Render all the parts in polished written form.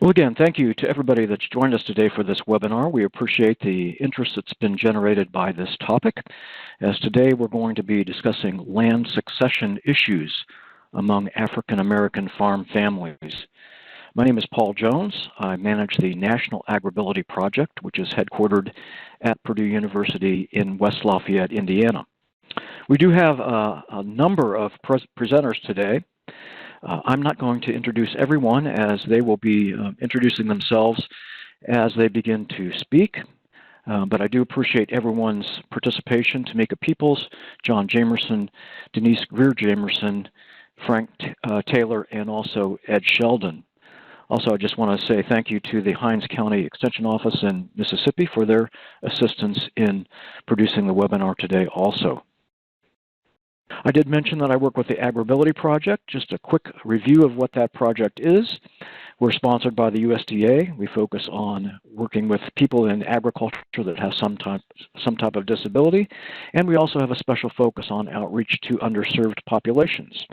Well, again, thank you to everybody that's joined us today for this webinar. We appreciate the interest that's been generated by this topic, as today we're going to be discussing land succession issues among African American farm families. My name is Paul Jones. I manage the National Agrability Project, which is headquartered at Purdue University in West Lafayette, Indiana. We do have a number of presenters today. I'm not going to introduce everyone, as they will be introducing themselves as they begin to speak. But I do appreciate everyone's participation. Tamika Peoples, John Jamerson, Denise Greer Jamerson, Frank Taylor, and also Ed Sheldon. Also, I just want to say thank you to the Hinds County Extension Office in Mississippi for their assistance in producing the webinar today also. I did mention that I work with the Agrability Project. Just a quick review of what that project is. We're sponsored by the USDA. We focus on working with people in agriculture that have some type of disability, and we also have a special focus on outreach to underserved populations.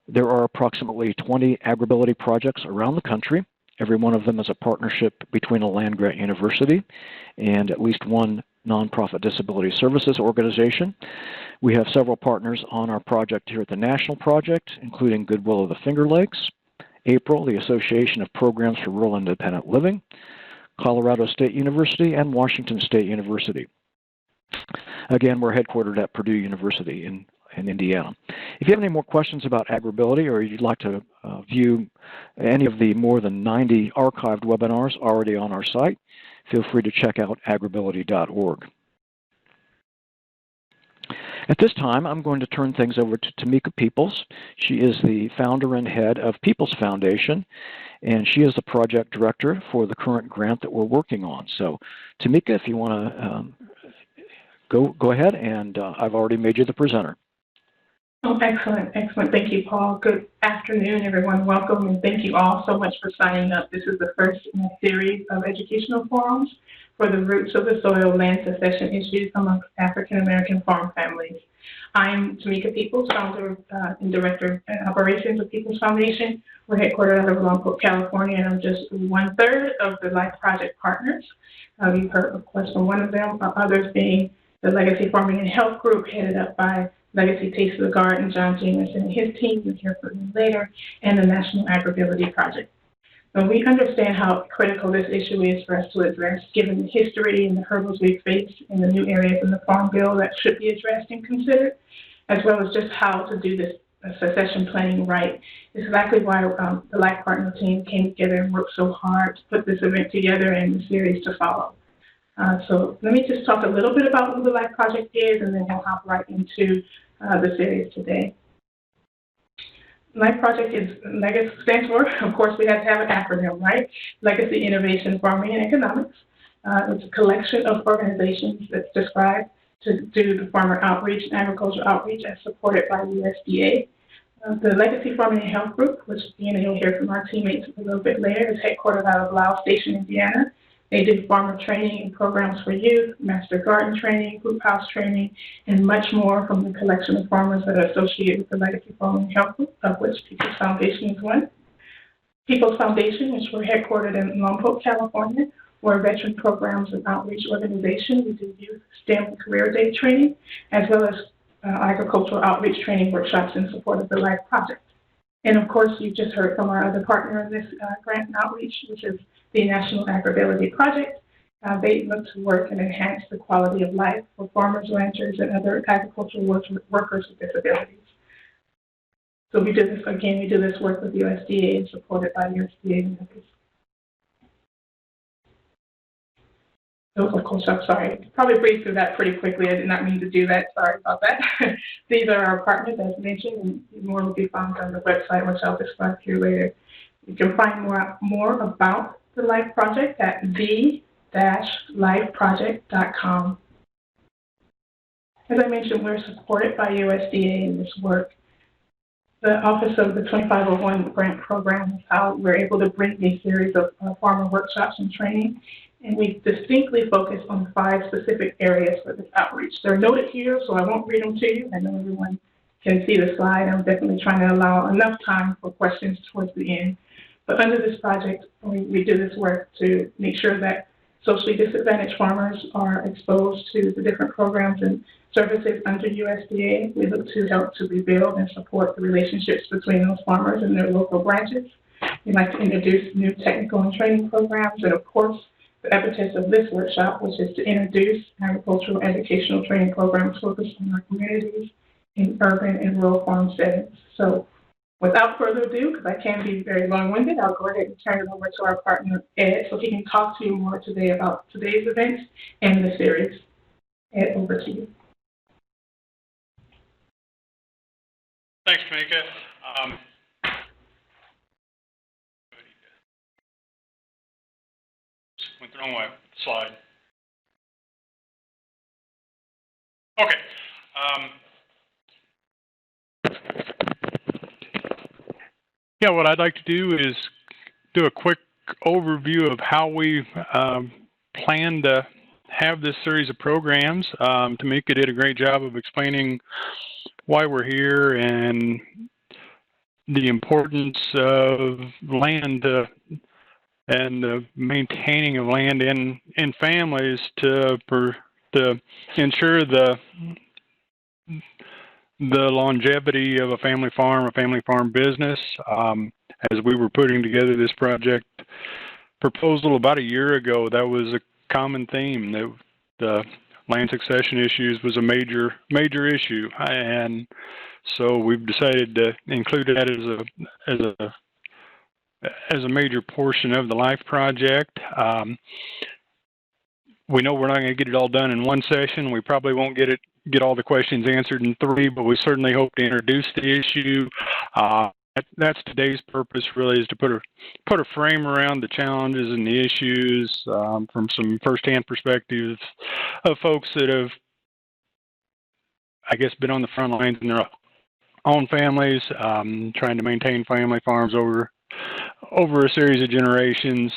There are approximately 20 Agrability projects around the country. Every one of them is a partnership between a land-grant university and at least one nonprofit disability services organization. We have several partners on our project here at the National Project, including Goodwill of the Finger Lakes, April, the Association of Programs for Rural Independent Living, Colorado State University, and Washington State University. Again, we're headquartered at Purdue University in Indiana. If you have any more questions about Agrability, or you'd like to view any of the more than 90 archived webinars already on our site, feel free to check out agrability.org. At this time, I'm going to turn things over to Tamika Peoples. She is the founder and head of Peoples Foundation, and she is the project director for the current grant that we're working on. So, Tamika, if you want to go ahead, and I've already made you the presenter. Oh, excellent, excellent. Thank you, Paul. Good afternoon, everyone. Welcome, and thank you all so much for signing up. This is the first in a series of educational forums for the roots of the soil land succession issues amongst African American farm families. I'm Tamika Peoples, founder and director of operations of Peoples Foundation. We're headquartered out of Lompoc, California, and I'm just 1/3 of the Life Project partners. You've heard, of course, from one of them, others being the Legacy Farming and Health Group, headed up by Legacy Taste of the Garden, John Jamerson and his team, you'll hear from them later, and the National Agrability Project. So we understand how critical this issue is for us to address, given the history and the hurdles we face in the new areas in the Farm Bill that should be addressed and considered, as well as just how to do this succession planning right. It's exactly why the Life Partner team came together and worked so hard to put this event together and the series to follow. So let me just talk a little bit about who the Life Project is, and then we'll hop right into the series today. Life Project is Legacy stands for, of course, we have to have an acronym, right? Legacy Innovation Farming and Economics. It's a collection of organizations that's described to do the farmer outreach and agricultural outreach as supported by USDA. The Legacy Farming and Health Group, which you'll hear from our teammates a little bit later, is headquartered out of Laos Station, Indiana. They do farmer training and programs for youth, master garden training, group house training, and much more from the collection of farmers that are associated with the Legacy Farming and Health Group, of which Peoples Foundation is one. Peoples Foundation, which we're headquartered in Lompoc, California, we're a veteran programs and outreach organization. We do youth STEM and career day training, as well as agricultural outreach training workshops in support of the Life Project. And of course, you just heard from our other partner in this grant and outreach, which is the National Agrability Project. They look to work and enhance the quality of life for farmers, ranchers, and other agricultural workers with disabilities. So we do this, again, we do this work with USDA and supported by USDA members. So, of course, I'm sorry, probably breezed through that pretty quickly. I did not mean to do that. Sorry about that. These are our partners, as mentioned, and more will be found on the website, which I'll describe to you later. You can find more about the Life Project at the-lifeproject.com. As I mentioned, we're supported by USDA in this work. The Office of the 2501 Grant Program is how we're able to bring a series of farmer workshops and training, and we distinctly focus on 5 specific areas for this outreach. They're noted here, so I won't read them to you. I know everyone can see the slide. I'm definitely trying to allow enough time for questions towards the end. But under this project, we do this work to make sure that socially disadvantaged farmers are exposed to the different programs and services under USDA. We look to help to rebuild and support the relationships between those farmers and their local branches. We like to introduce new technical and training programs, and of course, the impetus of this workshop, which is to introduce agricultural educational training programs focused on our communities in urban and rural farm settings. So without further ado, because I can be very long-winded, I'll go ahead and turn it over to our partner, Ed, so he can talk to you more today about today's events and the series. Ed, over to you. Thanks, Tamika. Went the wrong way. Slide. Okay. Yeah, what I'd like to do is do a quick overview of how we plan to have this series of programs. Tamika did a great job of explaining why we're here and the importance of land and the maintaining of land in families to ensure the longevity of a family farm business. As we were putting together this project proposal about a year ago, that was a common theme. That the land succession issues was a major issue, and so we've decided to include that as a major portion of the LIFE project. We know we're not going to get it all done in one session. We probably won't get all the questions answered in 3, but we certainly hope to introduce the issue. That's today's purpose, really, is to put a frame around the challenges and the issues from some firsthand perspectives of folks that have, I guess, been on the front lines in their own families, trying to maintain family farms over a series of generations.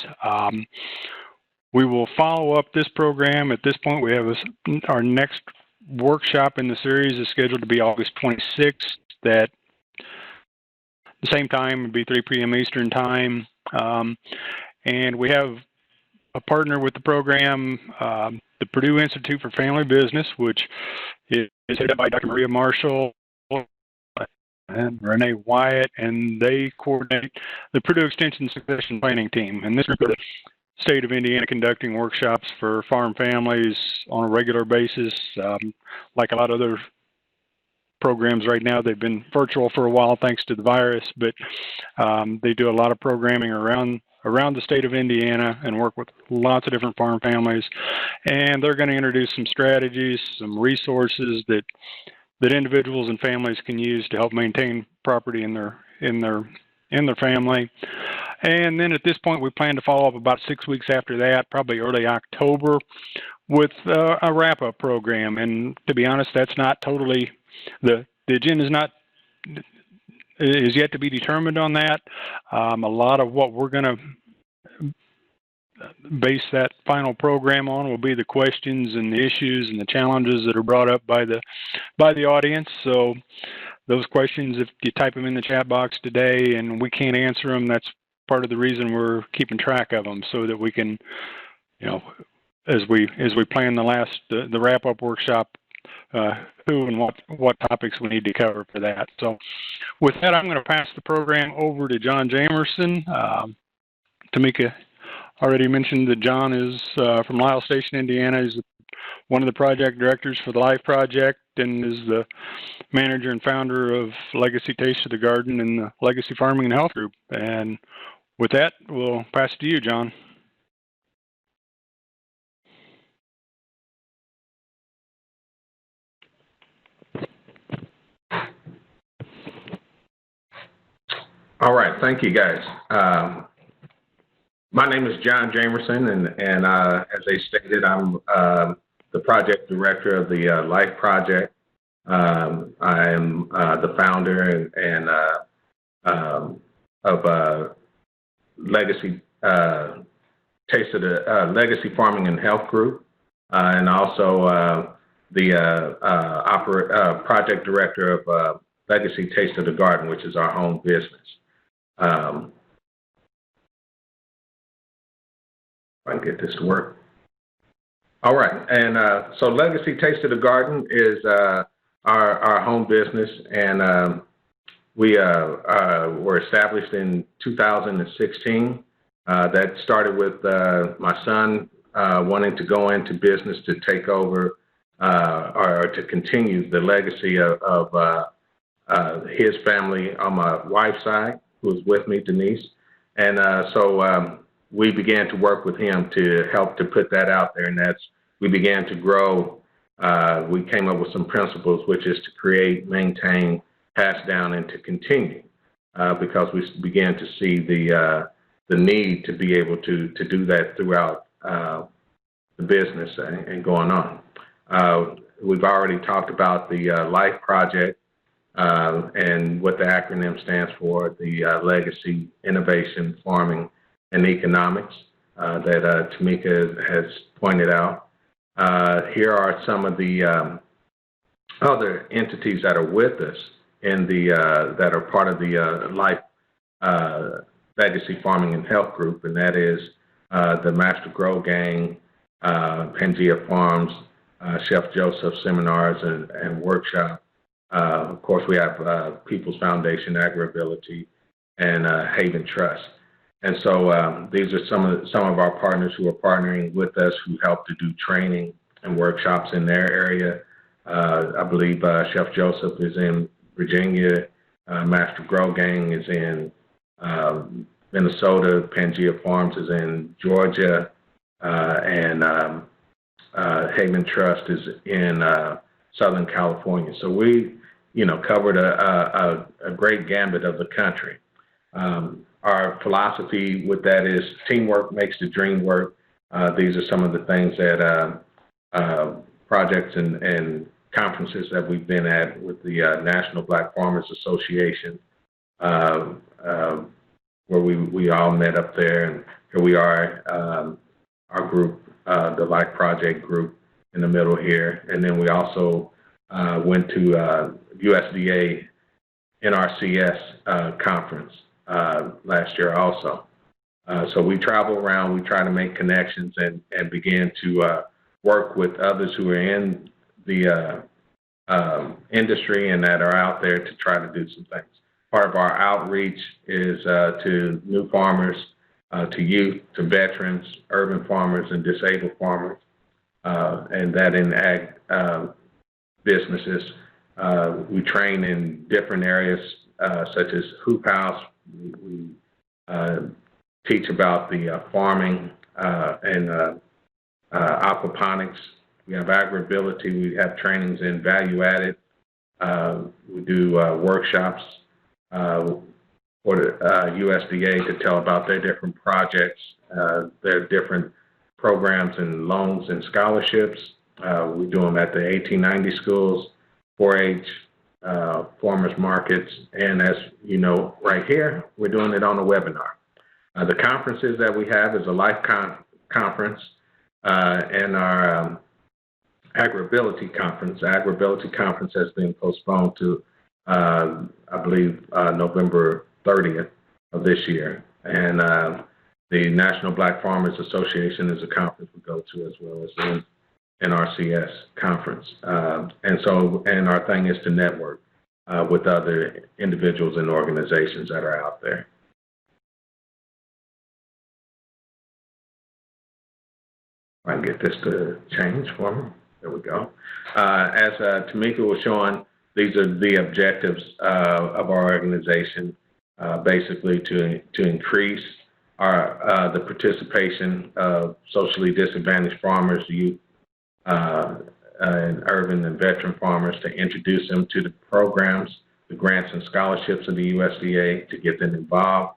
We will follow up this program. At this point, we have our next workshop in the series is scheduled to be August 26th. At the same time, would be 3 p.m. Eastern time. And we have a partner with the program, the Purdue Institute for Family Business, which is headed by Dr. Maria Marshall and Renee Wyatt, and they coordinate the Purdue Extension Succession Planning Team. And this group is the state of Indiana conducting workshops for farm families on a regular basis. Like a lot of other programs right now, they've been virtual for a while thanks to the virus, but they do a lot of programming around the state of Indiana and work with lots of different farm families. And they're going to introduce some strategies, some resources that individuals and families can use to help maintain property in their family. And then at this point, we plan to follow up about 6 weeks after that, probably early October, with a wrap-up program. And to be honest, that's not totally the agenda is yet to be determined on that. A lot of what we're going to base that final program on will be the questions and the issues and the challenges that are brought up by the audience. So those questions, if you type them in the chat box today and we can't answer them, that's part of the reason we're keeping track of them, so that we can, as we plan the wrap-up workshop, who and what topics we need to cover for that. So with that, I'm going to pass the program over to John Jamerson. Tamika already mentioned that John is from Lyle Station, Indiana. He's one of the project directors for the LIFE project and is the manager and founder of Legacy Taste of the Garden and the Legacy Farming and Health Group. And with that, we'll pass it to you, John. All right, thank you, guys. My name is John Jamerson, and as they stated, I'm the project director of the LIFE project. I am the founder of Legacy Taste of the Legacy Farming and Health Group, and also the project director of Legacy Taste of the Garden, which is our home business. If I can get this to work. All right, and so Legacy Taste of the Garden is our home business, and we were established in 2016. That started with my son wanting to go into business to take over or to continue the legacy of his family on my wife's side, who was with me, Denise. And so we began to work with him to help to put that out there, and we began to grow. We came up with some principles, which is to create, maintain, pass down, and to continue, because we began to see the need to be able to do that throughout the business and going on. We've already talked about the LIFE project and what the acronym stands for, the Legacy, Innovation, Farming, and Economics that Tamika has pointed out. Here are some of the other entities that are with us in that are part of the LIFE Legacy Farming and Health Group, and that is the Master Grow Gang, Pangea Farms, Chef Joseph Seminars and Workshop. Of course, we have People's Foundation, Agrability, and Haven Trust. And so these are some of our partners who are partnering with us, who help to do training and workshops in their area. I believe Chef Joseph is in Virginia, Master Grow Gang is in Minnesota, Pangea Farms is in Georgia, and Haven Trust is in Southern California. So we, covered a great gambit of the country. Our philosophy with that is teamwork makes the dream work. These are some of the things that projects and conferences that we've been at with the National Black Farmers Association, where we all met up there, and here we are, our group, the LIFE Project group in the middle here, and then we also went to USDA NRCS conference last year also. So we travel around, we try to make connections and begin to work with others who are in the industry and that are out there to try to do some things. Part of our outreach is to new farmers, to youth, to veterans, urban farmers, and disabled farmers, and that in ag businesses. We train in different areas such as hoop house. We teach about the farming and aquaponics. We have Agrability. We have trainings in value added. We do workshops for the USDA to tell about their different projects, their different programs and loans and scholarships. We do them at the 1890 schools, 4-H, farmers markets, and as you know, right here, we're doing it on a webinar. The conferences that we have is a LIFE conference and our Agrability conference. The Agrability conference has been postponed to, I believe, November 30th of this year. And the National Black Farmers Association is a conference we go to, as well as the NRCS conference. And our thing is to network with other individuals and organizations that are out there. I can get this to change for me. There we go. As Tamika was showing, these are the objectives of our organization, basically to increase the participation of socially disadvantaged farmers, youth, and urban and veteran farmers, to introduce them to the programs, the grants and scholarships of the USDA, to get them involved,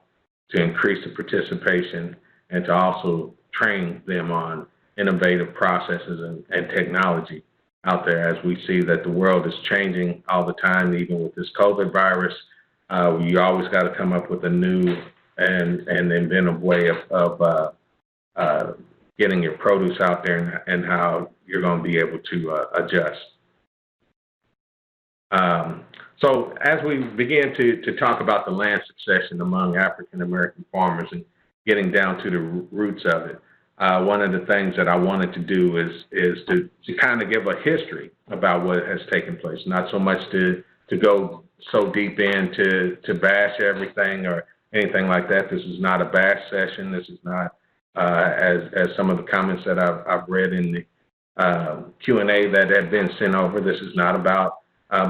to increase the participation, and to also train them on innovative processes and technology out there, as we see that the world is changing all the time. Even with this COVID virus, you always got to come up with a new and inventive way of getting your produce out there and how you're going to be able to adjust. So as we begin to talk about the land succession among African American farmers and getting down to the roots of it, one of the things that I wanted to do is to kind of give a history about what has taken place, not so much to go so deep in to bash everything or anything like that. This is not a bash session. This is not, as some of the comments that I've read in the Q&A that have been sent over, this is not about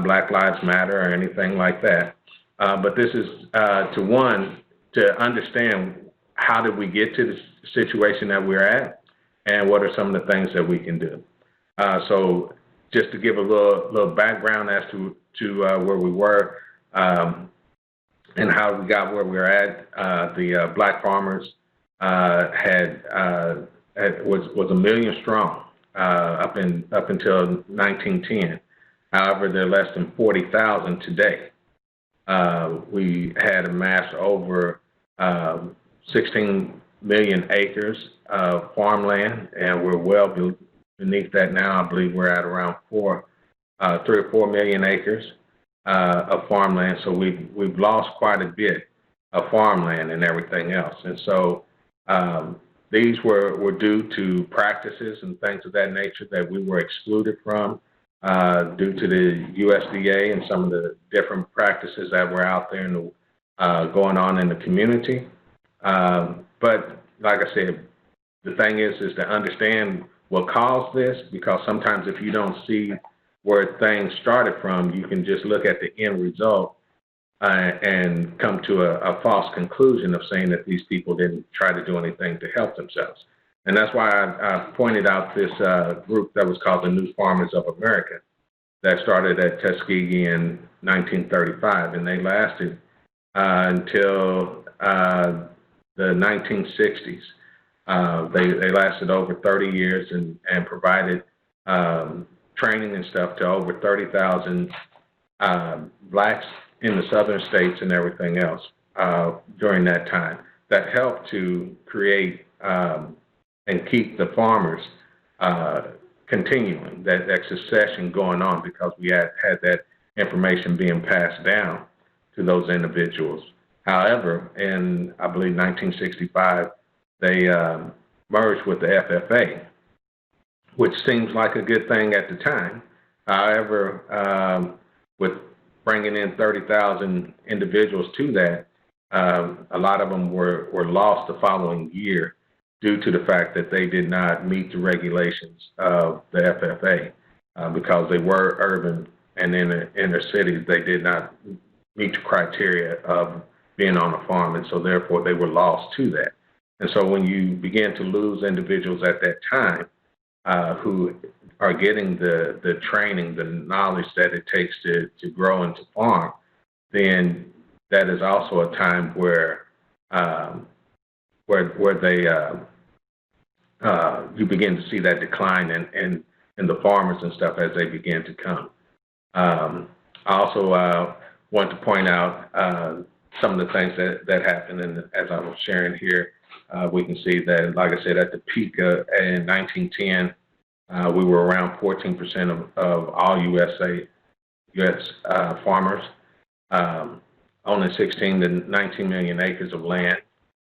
Black Lives Matter or anything like that. But this is, to understand how did we get to the situation that we're at and what are some of the things that we can do. So just to give a little background as to where we were and how we got where we're at, the Black farmers was 1 million strong up until 1910. However, they're less than 40,000 today. We had amassed over 16 million acres of farmland, and we're well beneath that now. I believe we're at around 3 or 4 million acres of farmland. So we've lost quite a bit of farmland and everything else. And so these were due to practices and things of that nature that we were excluded from due to the USDA and some of the different practices that were out there and going on in the community. But like I said, the thing is to understand what caused this, because sometimes if you don't see where things started from, you can just look at the end result and come to a false conclusion of saying that these people didn't try to do anything to help themselves. And that's why I pointed out this group that was called the New Farmers of America that started at Tuskegee in 1935, and they lasted until the 1960s. They lasted over 30 years and provided training and stuff to over 30,000 blacks in the southern states and everything else during that time. That helped to create and keep the farmers continuing, that succession going on, because we had that information being passed down to those individuals. However, in, I believe, 1965, they merged with the FFA, which seems like a good thing at the time. However, with bringing in 30,000 individuals to that, a lot of them were lost the following year due to the fact that they did not meet the regulations of the FFA because they were urban, and in the inner cities they did not meet the criteria of being on a farm, and so therefore they were lost to that. And so when you begin to lose individuals at that time who are getting the training, the knowledge that it takes to grow and to farm, then that is also a time where they you begin to see that decline in the farmers and stuff as they begin to come. I also want to point out some of the things that happened, and as I was sharing here, we can see that, like I said, at the peak in 1910, we were around 14% of all U.S. farmers, owning 16 to 19 million acres of land.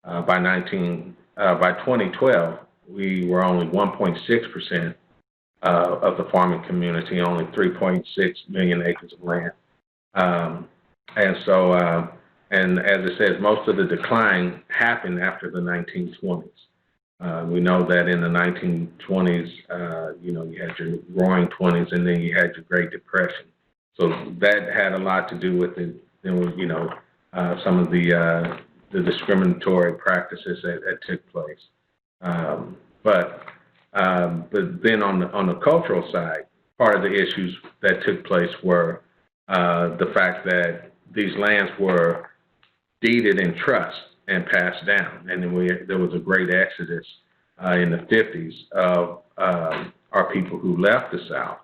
By 2012, we were only 1.6% of the farming community, only 3.6 million acres of land. And so, and as it says, most of the decline happened after the 1920s. We know that in the 1920s, you had your roaring 20s, and then you had your Great Depression. So that had a lot to do with it. Some of the discriminatory practices that took place. But then on the cultural side, part of the issues that took place were the fact that these lands were deeded in trust and passed down. And then there was a great exodus in the 50s of our people who left the South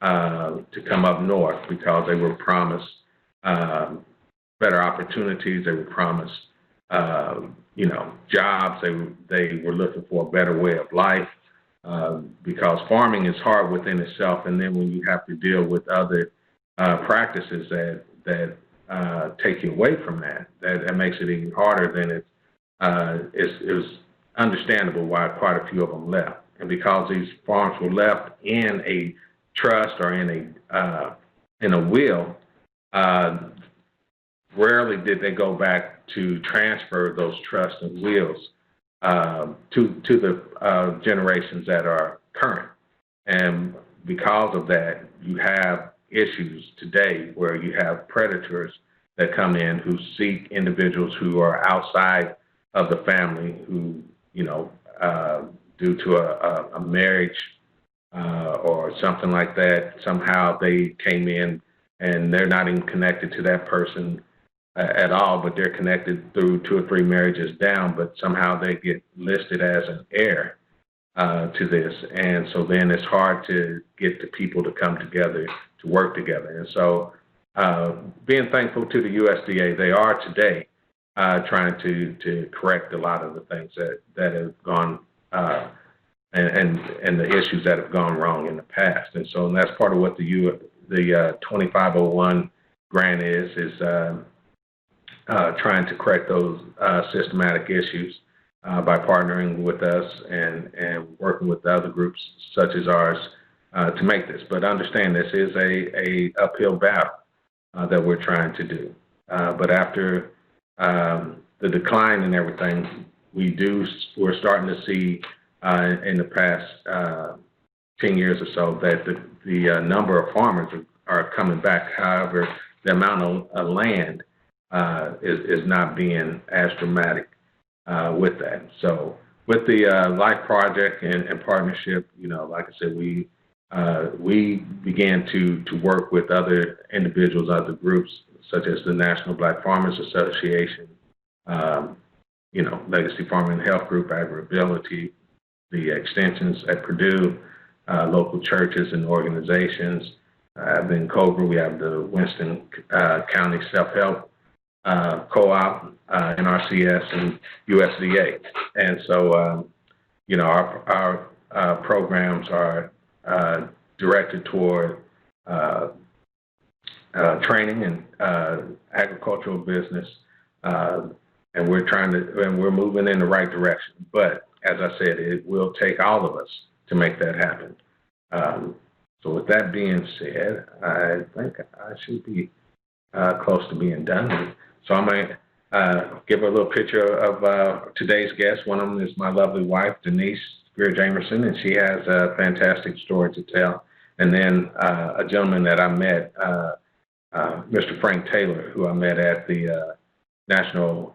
to come up north because they were promised better opportunities. They were promised, jobs. They were looking for a better way of life because farming is hard within itself. And then when you have to deal with other practices that take you away from that makes it even harder than it was understandable why quite a few of them left. And because these farms were left in a trust or in a will, rarely did they go back to transfer those trusts and wills to the generations that are current. And because of that, you have issues today where you have predators that come in who seek individuals who are outside of the family who, due to a marriage or something like that, somehow they came in and they're not even connected to that person at all, but they're connected through 2 or 3 marriages down, but somehow they get listed as an heir to this. And so then it's hard to get the people to come together to work together. And so being thankful to the USDA, they are today trying to correct a lot of the things that have gone and the issues that have gone wrong in the past. And so that's part of what the 2501 grant is trying to correct those systematic issues by partnering with us and working with the other groups such as ours to make this. But understand this is a uphill battle that we're trying to do. But after the decline and everything, we're starting to see in the past 10 years or so that the number of farmers are coming back. However, the amount of land is not being as dramatic with that. So with the Life Project and partnership, like I said, we began to work with other individuals, other groups, such as the National Black Farmers Association, Legacy Farming and Health Group, Agrability, the extensions at Purdue, local churches and organizations. Then COBRA, we have the Winston County Self-Help Co-op, NRCS, and USDA. And so, our programs are directed toward training and agricultural business, and we're moving in the right direction. But as I said, it will take all of us to make that happen. So with that being said, I think I should be close to being done. So I'm going to give a little picture of today's guest. One of them is my lovely wife, Denise Greer Jamerson, and she has a fantastic story to tell. And then a gentleman that I met, Mr. Frank Taylor, who I met at the National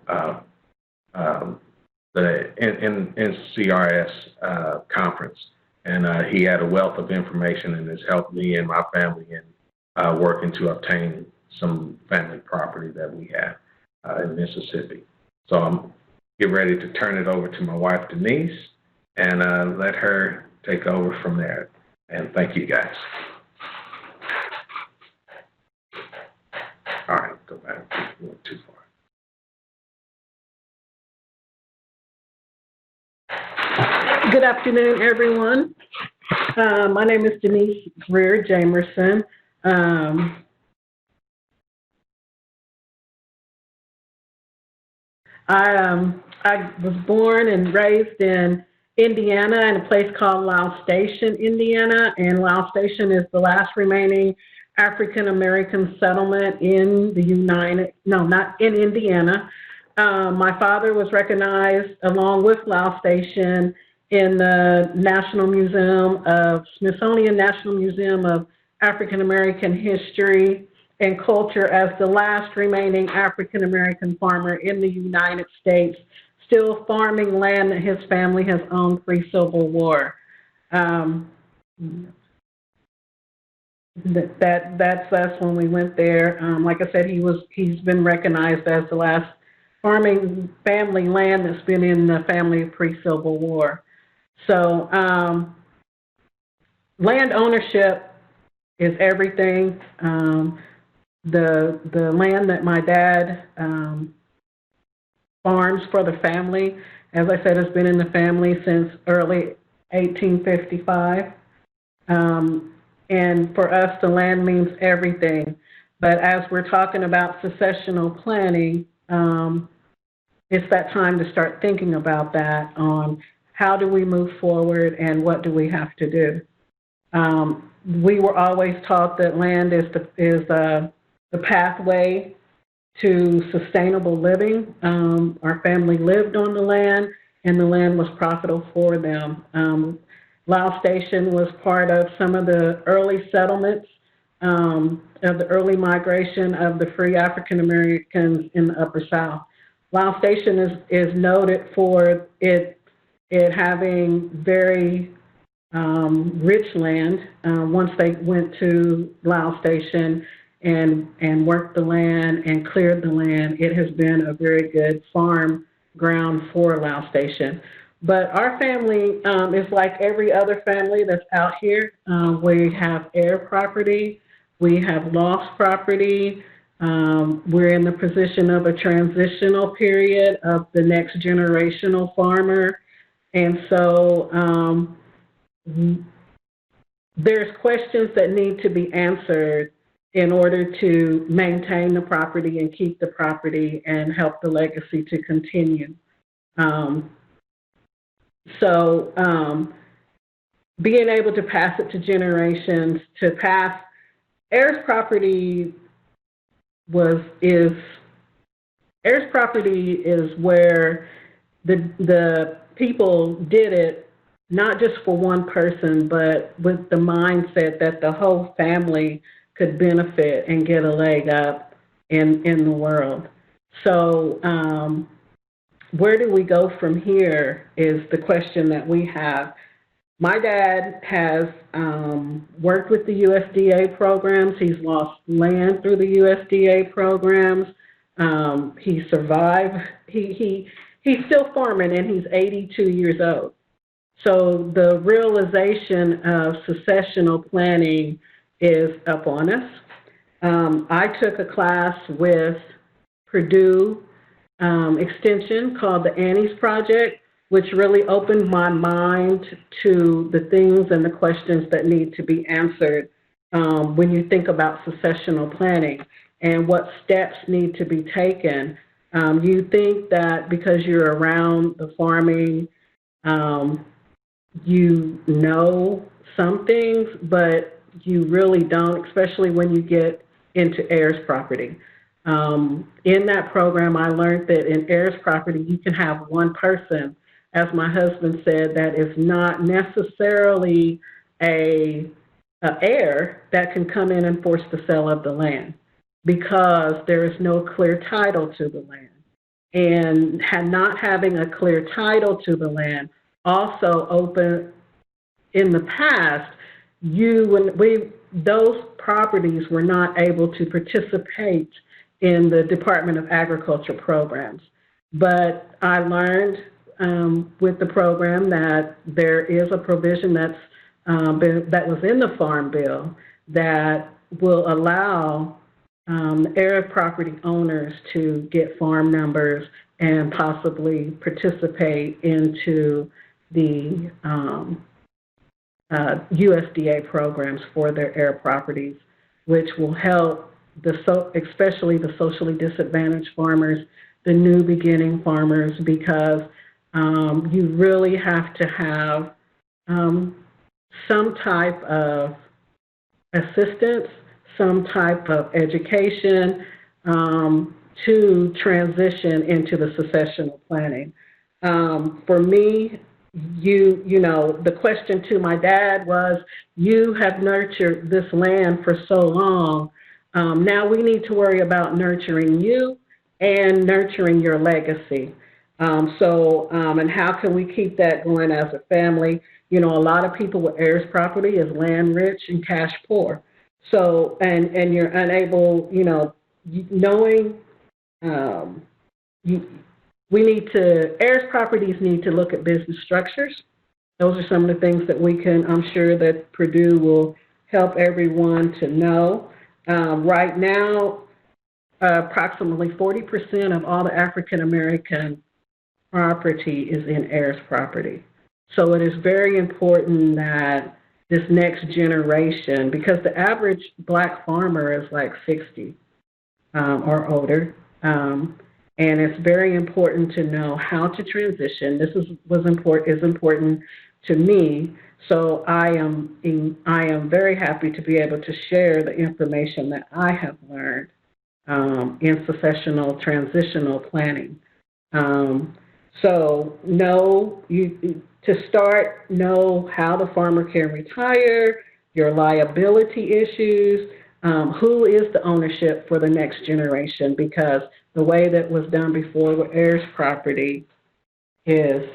the NCRS conference. And he had a wealth of information and has helped me and my family in working to obtain some family property that we have in Mississippi. So I'm getting ready to turn it over to my wife, Denise, and let her take over from there. And thank you, guys. All right, go back. You went too far. Good afternoon, everyone. My name is Denise Greer Jamerson. I was born and raised in Indiana in a place called Lao Station, Indiana, and Lao Station is the last remaining African-American settlement in the not in Indiana. My father was recognized along with Lao Station in the Smithsonian National Museum of African-American History and Culture as the last remaining African-American farmer in the United States, still farming land that his family has owned pre-Civil War. That's us when we went there. Like I said, he's been recognized as the last farming family land that's been in the family pre-Civil War. So land ownership is everything. The land that my dad farms for the family, as I said, has been in the family since early 1855. And for us, the land means everything. But as we're talking about successional planning, it's that time to start thinking about that on how do we move forward and what do we have to do. We were always taught that land is the pathway to sustainable living. Our family lived on the land, and the land was profitable for them. Lao Station was part of some of the early settlements of the early migration of the free African Americans in the Upper South. Lao Station is noted for it having very rich land. Once they went to Lao Station and worked the land and cleared the land, it has been a very good farm ground for Lao Station. But our family is like every other family that's out here. We have heir property, we have lost property. We're in the position of a transitional period of the next generational farmer. And so there's questions that need to be answered in order to maintain the property and keep the property and help the legacy to continue. Being able to pass it to generations, to pass heirs property heirs property is where the people did it not just for one person, but with the mindset that the whole family could benefit and get a leg up in the world. So where do we go from here is the question that we have. My dad has worked with the USDA programs. He's lost land through the USDA programs. He survived. He's still farming, and he's 82 years old. So the realization of successional planning is up on us. I took a class with Purdue Extension called the Heirs Project, which really opened my mind to the things and the questions that need to be answered when you think about successional planning and what steps need to be taken. You think that because you're around the farming, you know some things, but you really don't, especially when you get into heirs property. In that program, I learned that in heirs property, you can have one person, as my husband said, that is not necessarily a heir that can come in and force the sale of the land because there is no clear title to the land. And not having a clear title to the land also opened, in the past, those properties were not able to participate in the Department of Agriculture programs. But I learned with the program that there is a provision that was in the Farm Bill that will allow heir property owners to get farm numbers and possibly participate into the USDA programs for their heir properties, which will help especially the socially disadvantaged farmers, the new beginning farmers, because you really have to have some type of assistance, some type of education to transition into the successional planning. For me, you know, the question to my dad was, you have nurtured this land for so long. Now we need to worry about nurturing you and nurturing your legacy. And how can we keep that going as a family? You know, a lot of people with heirs property is land rich and cash poor. So, and you're unable, you know, knowing, heirs properties need to look at business structures. Those are some of the things that we can, I'm sure that Purdue will help everyone to know. Right now, approximately 40% of all the African American property is in heirs property. So it is very important that this next generation, because the average Black farmer is like 60 or older, And it's very important to know how to transition. This is important to me. So I am very happy to be able to share the information that I have learned in successional transitional planning. So to start, know how the farmer can retire, your liability issues, who is the ownership for the next generation, because the way that was done before with heirs property is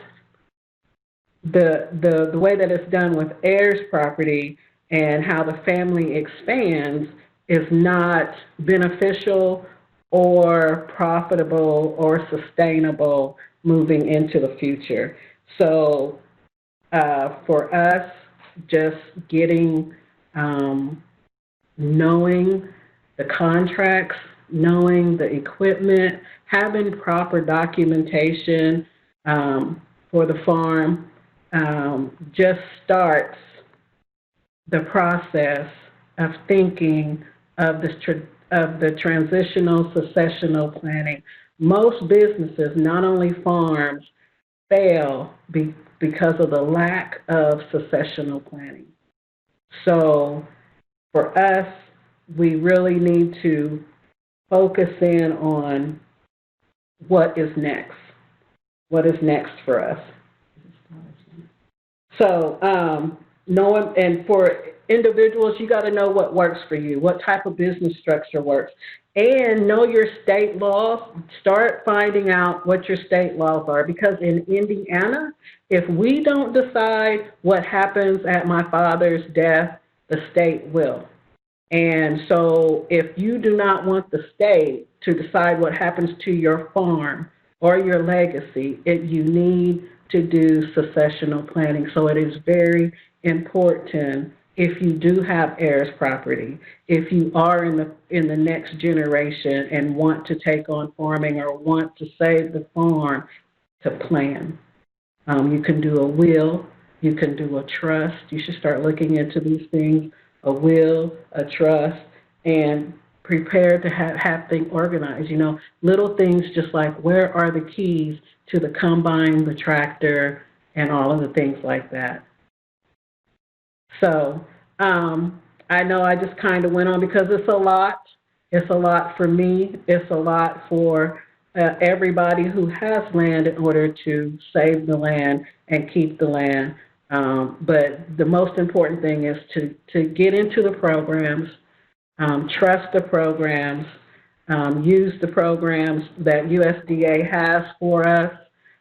the way that it's done with heirs property and how the family expands is not beneficial or profitable or sustainable moving into the future. So for us, just getting, knowing the contracts, knowing the equipment, having proper documentation for the farm just starts the process of thinking of the transitional successional planning. Most businesses, not only farms, fail because of the lack of successional planning. So for us, we really need to focus in on what is next. What is next for us? So knowing, and for individuals, you got to know what works for you, what type of business structure works, and know your state laws. Start finding out what your state laws are, because in Indiana, if we don't decide what happens at my father's death, the state will. And so if you do not want the state to decide what happens to your farm or your legacy, you need to do successional planning. So it is very important, if you do have heirs property, if you are in the next generation and want to take on farming or want to save the farm, to plan. You can do a will, you can do a trust. You should start looking into these things, a will, a trust, and prepare to have things organized. You know, little things just like, where are the keys to the combine, the tractor, and all of the things like that. So I know I just kind of went on because it's a lot. It's a lot for me. It's a lot for everybody who has land in order to save the land and keep the land. But the most important thing is to get into the programs, trust the programs, use the programs that USDA has for us,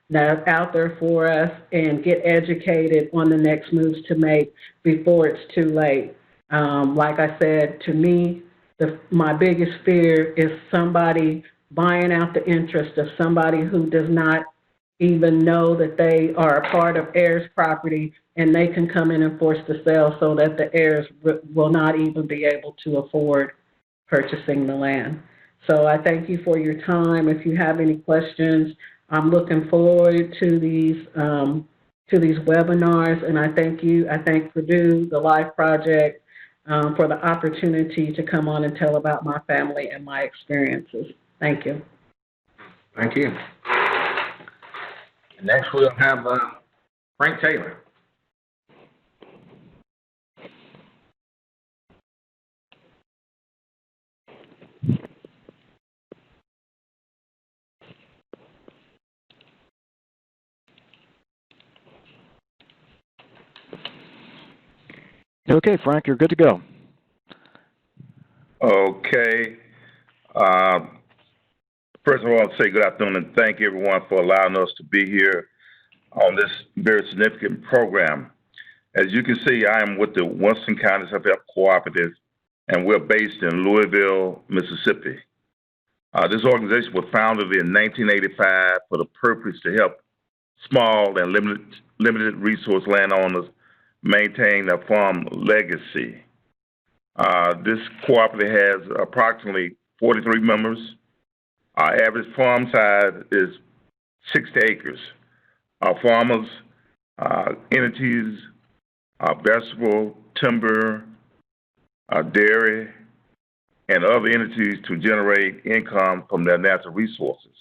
that are out there for us, and get educated on the next moves to make before it's too late. Like I said, to me, my biggest fear is somebody buying out the interest of somebody who does not even know that they are a part of heirs property, and they can come in and force the sale so that the heirs will not even be able to afford purchasing the land. So I thank you for your time. If you have any questions, I'm looking forward to these webinars, and I thank you. I thank Purdue, the Life Project, for the opportunity to come on and tell about my family and my experiences. Thank you. Thank you. Next, we'll have Frank Taylor. Okay, Frank, you're good to go. Okay. First of all, I'll say good afternoon and thank everyone for allowing us to be here on this very significant program. As you can see, I am with the Winston County Self-Help Cooperative, and we're based in Louisville, Mississippi. This organization was founded in 1985 for the purpose to help small and limited resource landowners maintain their farm legacy. This cooperative has approximately 43 members. Our average farm size is 60 acres. Our farmers, entities, vegetable, timber, dairy, and other entities to generate income from their natural resources.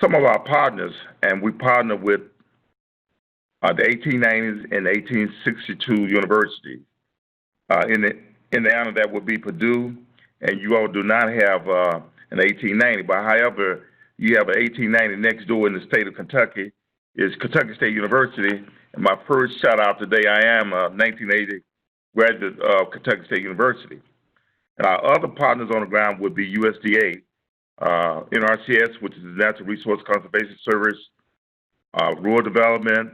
some of our partners, and we partner with the 1890s and 1862 universities. In Indiana, that would be Purdue, and you all do not have an 1890. But however, you have an 1890 next door in the state of Kentucky, is Kentucky State University. And my first shout out today, I am a 1980 graduate of Kentucky State University. And our other partners on the ground would be USDA, NRCS, which is the Natural Resource Conservation Service, Rural Development,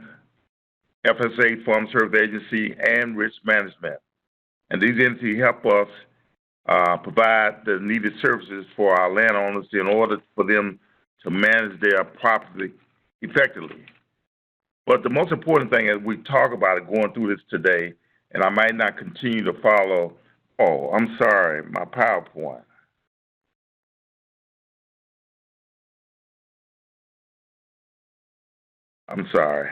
FSA, Farm Service Agency, and Risk Management. And these entities help us provide the needed services for our landowners in order for them to manage their property effectively. But the most important thing as we talk about it going through this today, and I might not continue to follow, oh, I'm sorry, my PowerPoint. I'm sorry.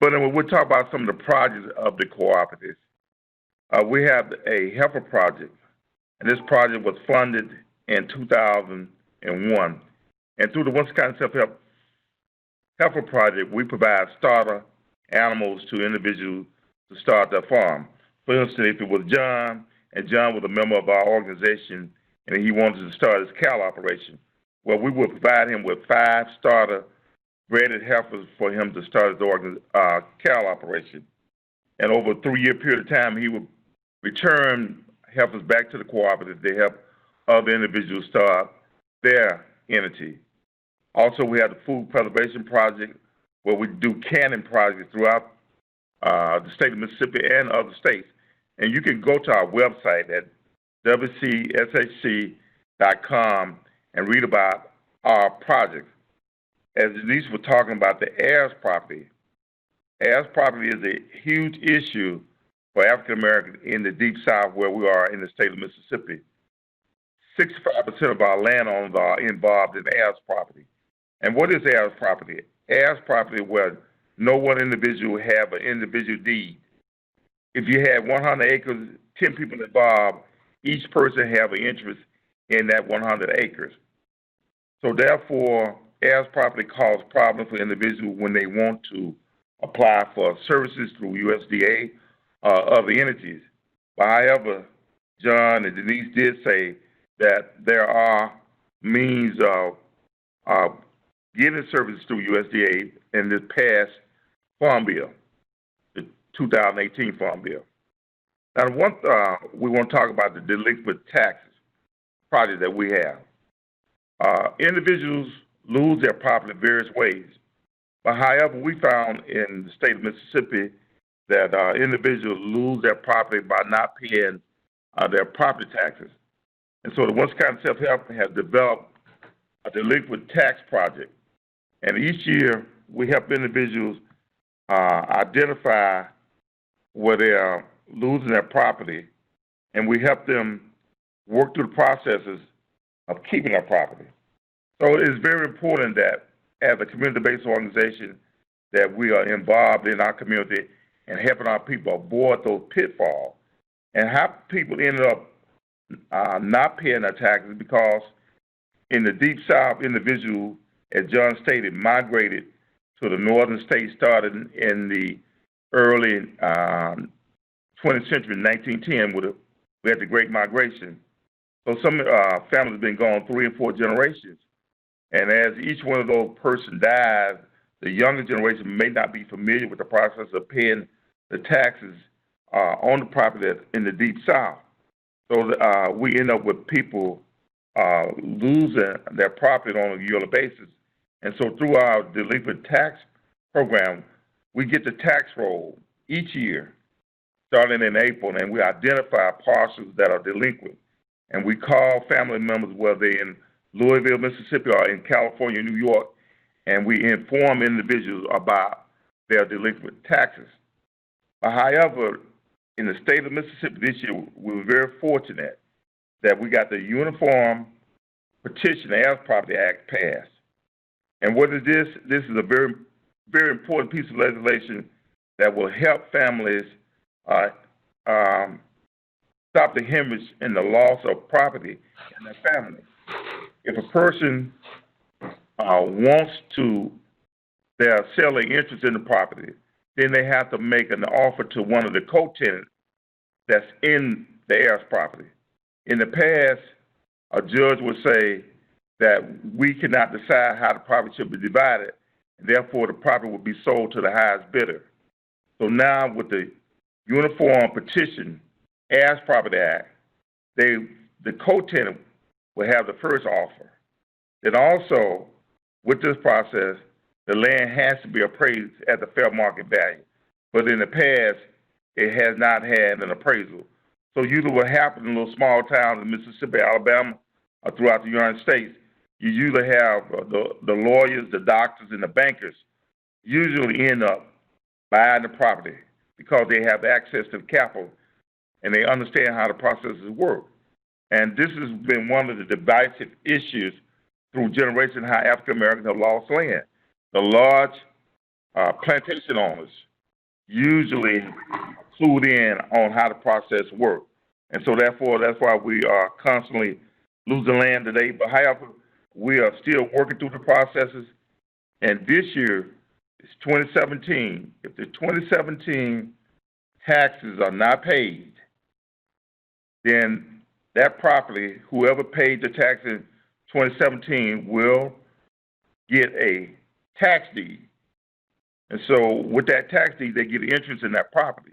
But when we talk about some of the projects of the cooperatives, we have a heifer project, and this project was funded in 2001. And through the Winston County Self-Help Heifer Project, we provide starter animals to individuals to start their farm. For instance, if it was John, and John was a member of our organization, and he wanted to start his cattle operation, well, we would provide him with 5 starter bred heifers for him to start his cattle operation. And over a 3-year period of time, he would return heifers back to the cooperative to help other individuals start their entity. Also, we have the Food Preservation Project, where we do canning projects throughout the state of Mississippi and other states. And you can go to our website at wcshc.com and read about our projects. As Denise was talking about the Heirs property, Heirs property is a huge issue for African Americans in the Deep South, where we are in the state of Mississippi. 65% of our landowners are involved in heirs property. And what is heirs property? Heirs property where no one individual have an individual deed. If you had 100 acres, 10 people involved, each person have an interest in that 100 acres. So therefore, heirs property causes problems for individuals when they want to apply for services through USDA or other entities. But however, John and Denise did say that there are means of getting services through USDA in this past Farm Bill, the 2018 Farm Bill. Now, we want to talk about the delinquent taxes project that we have. Individuals lose their property in various ways. But however, we found in the state of Mississippi that individuals lose their property by not paying their property taxes. And so the Winston County Self-Help has developed a delinquent tax project. And each year, we help individuals identify where they are losing their property, and we help them work through the processes of keeping their property. So it is very important that as a community-based organization that we are involved in our community and helping our people avoid those pitfalls. And how people ended up not paying their taxes because in the Deep South, individuals, as John stated, migrated to the northern states starting in the early 20th century, 1910, we had the Great Migration. So some families have been gone 3 and 4 generations. And as each one of those persons dies, the younger generation may not be familiar with the process of paying the taxes on the property in the Deep South. So we end up with people losing their property on a yearly basis. And so through our delinquent tax program, we get the tax roll each year, starting in April, and we identify parcels that are delinquent. And we call family members, whether they're in Louisville, Mississippi, or in California, New York, and we inform individuals about their delinquent taxes. However, in the state of Mississippi this year, we were very fortunate that we got the Uniform Petition Heirs Property Act passed. And what is this? This is a very, very important piece of legislation that will help families stop the hemorrhage and the loss of property in their family. If a person they're selling interest in the property, then they have to make an offer to one of the co-tenants that's in the heirs property. In the past, a judge would say that we cannot decide how the property should be divided, and therefore the property would be sold to the highest bidder. So now with the Uniform Petition Heirs Property Act, the co-tenant will have the first offer. Then also, with this process, the land has to be appraised at the fair market value. But in the past, it has not had an appraisal. So usually what happens in little small towns in Mississippi, Alabama, or throughout the United States, you usually have the lawyers, the doctors, and the bankers usually end up buying the property because they have access to the capital and they understand how the processes work. And this has been one of the divisive issues through generations how African Americans have lost land. The large plantation owners usually clued in on how the process works. And so therefore, that's why we are constantly losing land today. But however, we are still working through the processes. And this year, it's 2017. If the 2017 taxes are not paid, then that property, whoever paid the tax in 2017 will get a tax deed. And so with that tax deed, they get interest in that property.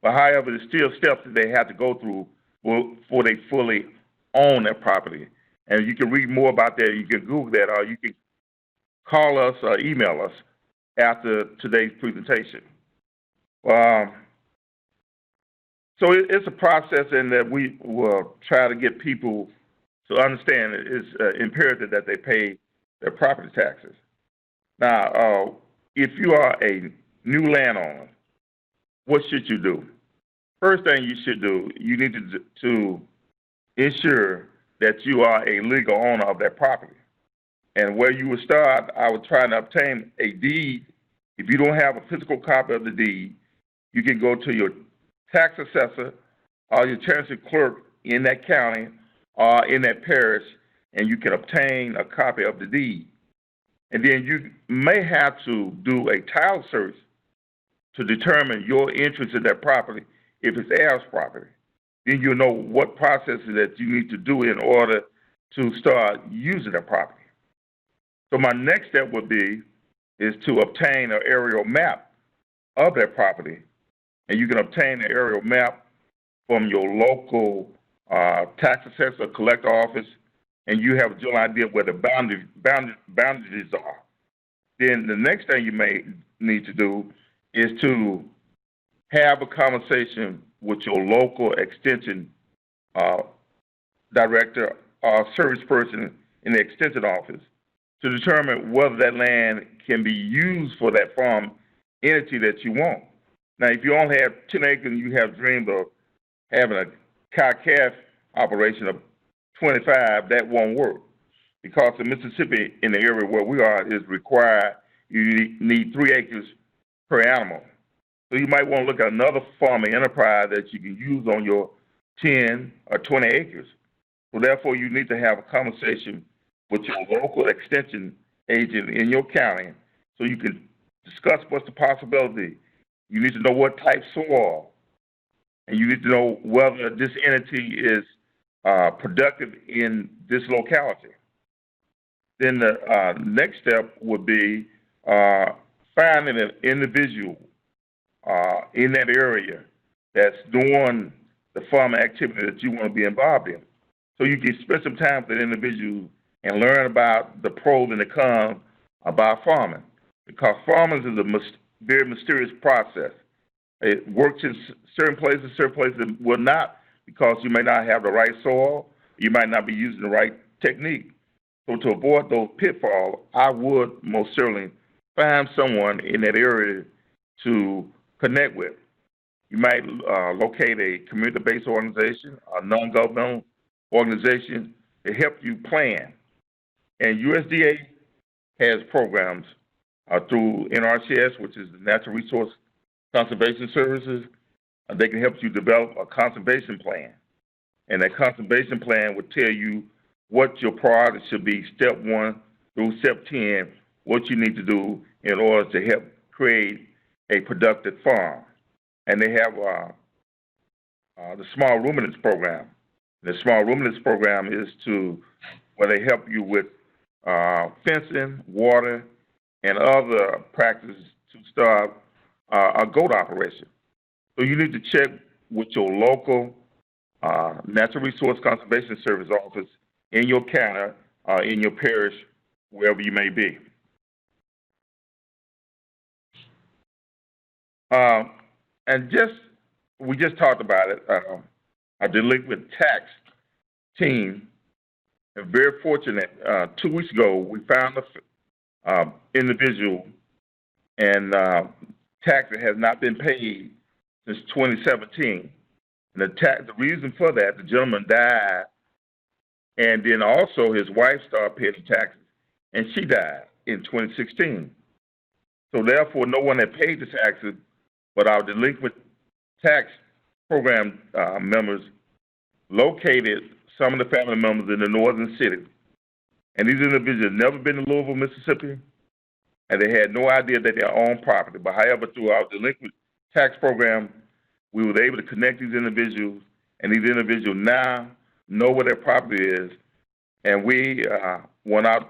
But however, there's still steps that they have to go through before they fully own that property. And you can read more about that. You can Google that, or you can call us or email us after today's presentation. So it's a process in that we will try to get people to understand it's imperative that they pay their property taxes. Now, if you are a new landowner, what should you do? First thing you should do, you need to ensure that you are a legal owner of that property. And where you would start, I would try to obtain a deed. If you don't have a physical copy of the deed, you can go to your tax assessor or your chancery clerk in that county or in that parish, and you can obtain a copy of the deed. And then you may have to do a title search to determine your interest in that property if it's heirs property. Then you'll know what processes that you need to do in order to start using that property. So my next step would be is to obtain an aerial map of that property. And you can obtain an aerial map from your local tax assessor, collector office, and you have a general idea where the boundaries are. Then the next thing you may need to do is to have a conversation with your local extension director or service person in the extension office to determine whether that land can be used for that farm entity that you want. Now, if you only have 10 acres and you have dreamed of having a cow-calf operation of 25, that won't work. Because in Mississippi, in the area where we are, is required, you need 3 acres per animal. So you might want to look at another farming enterprise that you can use on your 10 or 20 acres. So therefore, you need to have a conversation with your local extension agent in your county so you can discuss what's the possibility. You need to know what type soil, and you need to know whether this entity is productive in this locality. Then the next step would be finding an individual in that area that's doing the farming activity that you want to be involved in. So you can spend some time with that individual and learn about the pros and the cons about farming. Because farming is a very mysterious process. It works in certain places it will not, because you may not have the right soil, you might not be using the right technique. So to avoid those pitfalls, I would most certainly find someone in that area to connect with. You might locate a community-based organization, a non-governmental organization to help you plan. And USDA has programs through NRCS, which is the Natural Resource Conservation Services. They can help you develop a conservation plan. And that conservation plan would tell you what your priorities should be, step 1 through step 10 what you need to do in order to help create a productive farm. And they have the small ruminants program. The small ruminants program is where they help you with fencing, water, and other practices to start a goat operation. So you need to check with your local Natural Resource Conservation Service office in your county, in your parish, wherever you may be. And we just talked about it. Our delinquent tax team, and very fortunate. 2 weeks ago, we found an individual, and tax that has not been paid since 2017. And the reason for that, the gentleman died, and then also his wife started paying the taxes, and she died in 2016. So therefore, no one had paid the taxes, but our delinquent tax program members located some of the family members in the northern cities. And these individuals had never been to Louisville, Mississippi, and they had no idea that they owned property. But however, through our delinquent tax program, we were able to connect these individuals, and these individuals now know where their property is. And we went out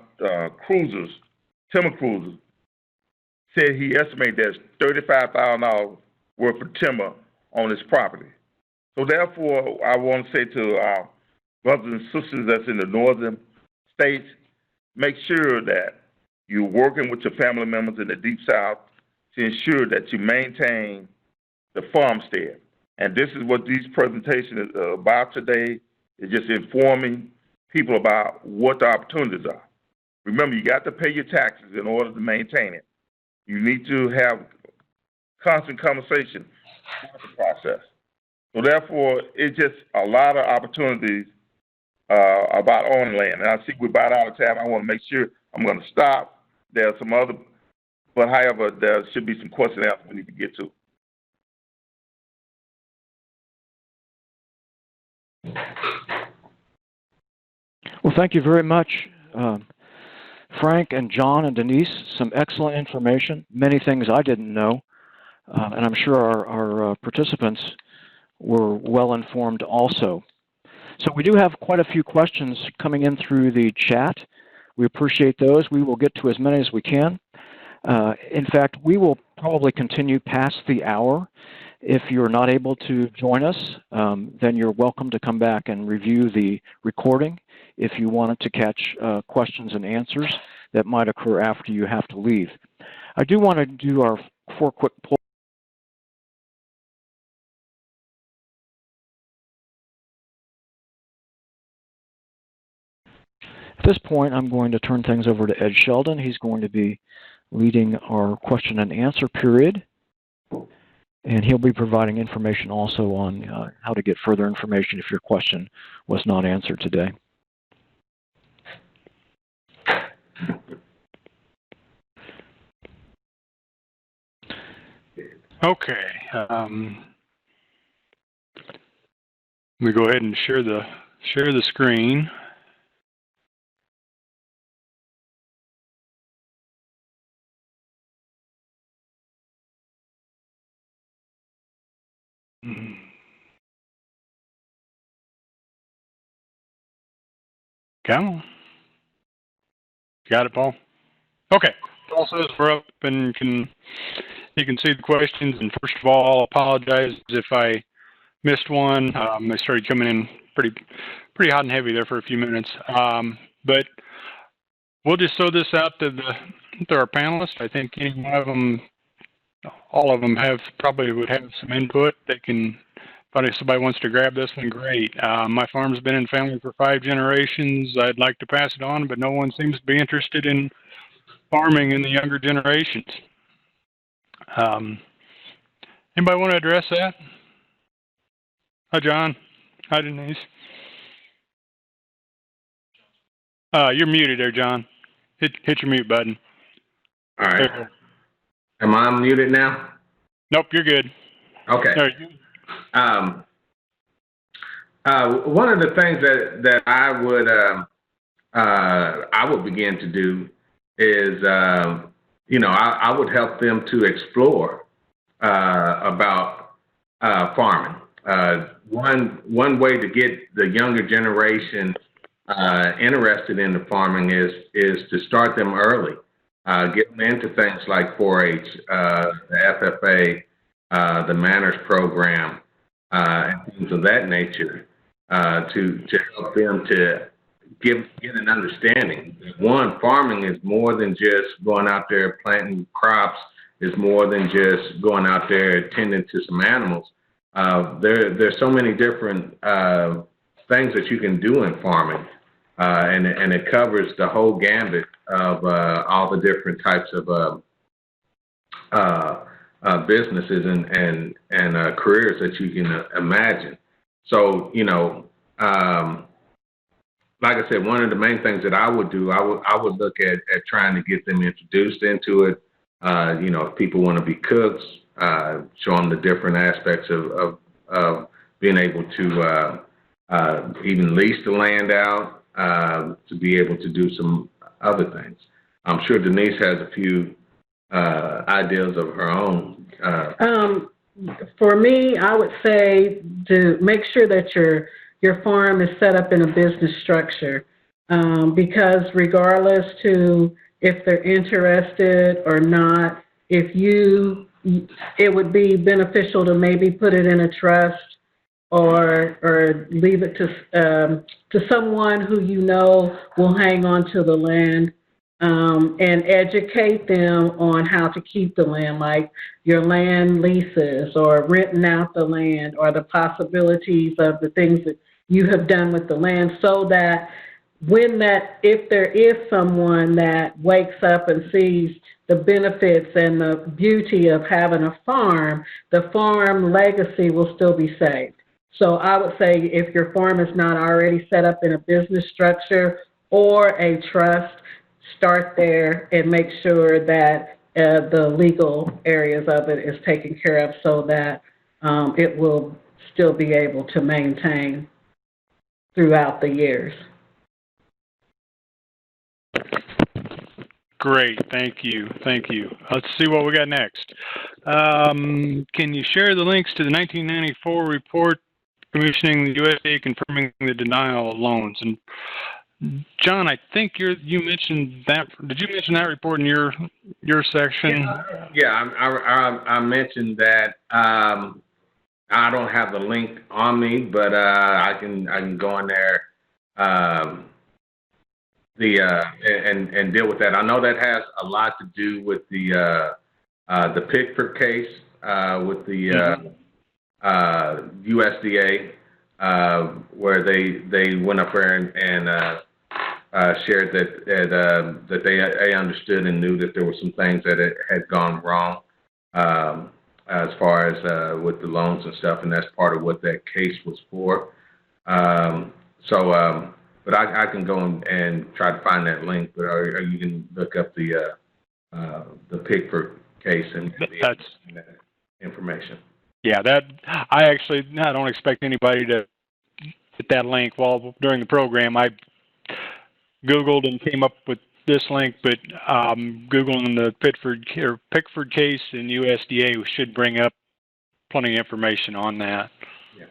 cruisers, timber cruisers, said he estimated there's $35,000 worth of timber on his property. So therefore, I want to say to our brothers and sisters that's in the northern states, make sure that you're working with your family members in the Deep South to ensure that you maintain the farmstead. And this is what these presentations is about today, is just informing people about what the opportunities are. Remember, you got to pay your taxes in order to maintain it. You need to have constant conversation about the process. So therefore, it's just a lot of opportunities about owning land. And I see we're about out of time. I want to make sure I'm going to stop. There are some other, but however, there should be some questions we need to get to. Well, thank you very much, Frank and John and Denise. Some excellent information, many things I didn't know, and I'm sure our participants were well informed also. So we do have quite a few questions coming in through the chat. We appreciate those. We will get to as many as we can. In fact, we will probably continue past the hour. If you're not able to join us, then you're welcome to come back and review the recording if you wanted to catch questions and answers that might occur after you have to leave. I do want to do our 4 quick polls. At this point, I'm going to turn things over to Ed Sheldon. He's going to be leading our question and answer period. And he'll be providing information also on how to get further information if your question was not answered today. Okay. Let me go ahead and share the screen. Come on. Got it, Paul? Okay. Paul says we're up and you can see the questions. And first of all, I'll apologize if I missed one. They started coming in pretty hot and heavy there for a few minutes. But we'll just throw this out to our panelists. I think any one of them, all of them probably would have some input. They can, if somebody wants to grab this one, great. My farm's been in family for 5 generations. I'd like to pass it on, but no one seems to be interested in farming in the younger generations. Anybody want to address that? Hi, John. Hi, Denise. You're muted there, John. Hit your mute button. All right. Am I muted now? Nope, you're good. Okay. One of the things that I would I would begin to do is, I would help them to explore about farming. One way to get the younger generation interested in the farming is to start them early. Get them into things like 4-H, the FFA, the Manners program, and things of that nature to help them to get an understanding. One, farming is more than just going out there planting crops. It's more than just going out there tending to some animals. There's so many different things that you can do in farming, and it covers the whole gambit of all the different types of businesses and careers that you can imagine. So, like I said, one of the main things that I would do, I would look at trying to get them introduced into it. If people want to be cooks, show them the different aspects of being able to even lease the land out, to be able to do some other things. I'm sure Denise has a few ideas of her own. For me, I would say to make sure that your farm is set up in a business structure, because regardless to if they're interested or not, it would be beneficial to maybe put it in a trust or leave it to someone who will hang on to the land, and educate them on how to keep the land, like your land leases or renting out the land or the possibilities of the things that you have done with the land, so that if there is someone that wakes up and sees the benefits and the beauty of having a farm, the farm legacy will still be saved. So I would say if your farm is not already set up in a business structure or a trust, start there and make sure that the legal areas of it is taken care of, so that it will still be able to maintain throughout the years. Great, thank you. Let's see what we got next. Can you share the links to the 1994 report commissioning the USDA confirming the denial of loans? And John, I think you mentioned that. Did you mention that report in your section? Yeah, I mentioned that. I don't have the link on me, but I can go in there and deal with that. I know that has a lot to do with the Pickford case with the USDA, where they went up there and shared that they understood and knew that there were some things that had gone wrong as far as with the loans and stuff, and that's part of what that case was for. But I can go and try to find that link, but or you can look up the Pickford case and that information. Yeah, I don't expect anybody to get that link during the program. I Googled and came up with this link, but Googling the Pickford case in USDA should bring up plenty of information on that. Yeah.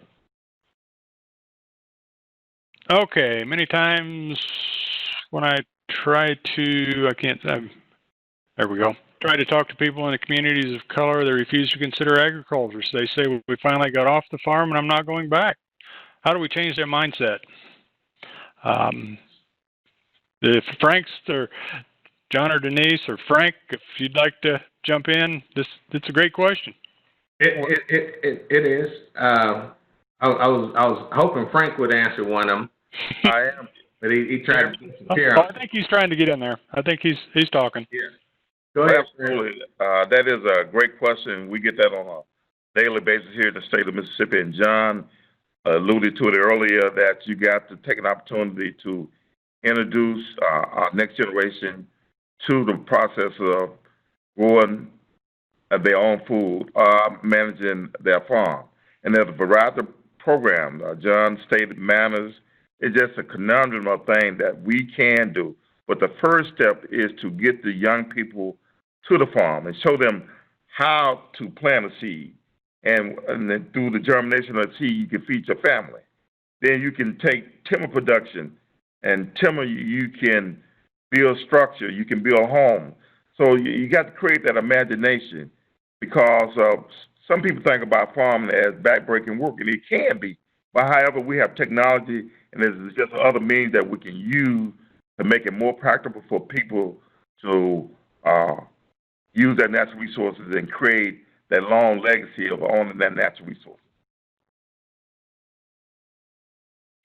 Okay, many times when I try to, there we go. Try to talk to people in the communities of color, they refuse to consider agriculture. So they say, we finally got off the farm and I'm not going back. How do we change their mindset? If Frank's or John or Denise or Frank, if you'd like to jump in, it's a great question. It is. I was hoping Frank would answer one of them. I am, but he tried to disappear. I think he's trying to get in there. I think he's talking. Yeah. Go ahead. Absolutely. That is a great question. We get that on a daily basis here in the state of Mississippi. And John alluded to it earlier that you got to take an opportunity to introduce our next generation to the process of growing their own food, managing their farm. And there's a variety of programs. John stated Manners, It's just a conundrum of thing that we can do. But the first step is to get the young people to the farm and show them how to plant a seed. And then through the germination of the seed, you can feed your family. Then you can take timber production, and timber you can build structure, you can build home. So you got to create that imagination, because some people think about farming as backbreaking work, and it can be. But however, we have technology, and there's just other means that we can use to make it more practical for people to use their natural resources and create that long legacy of owning that natural resource.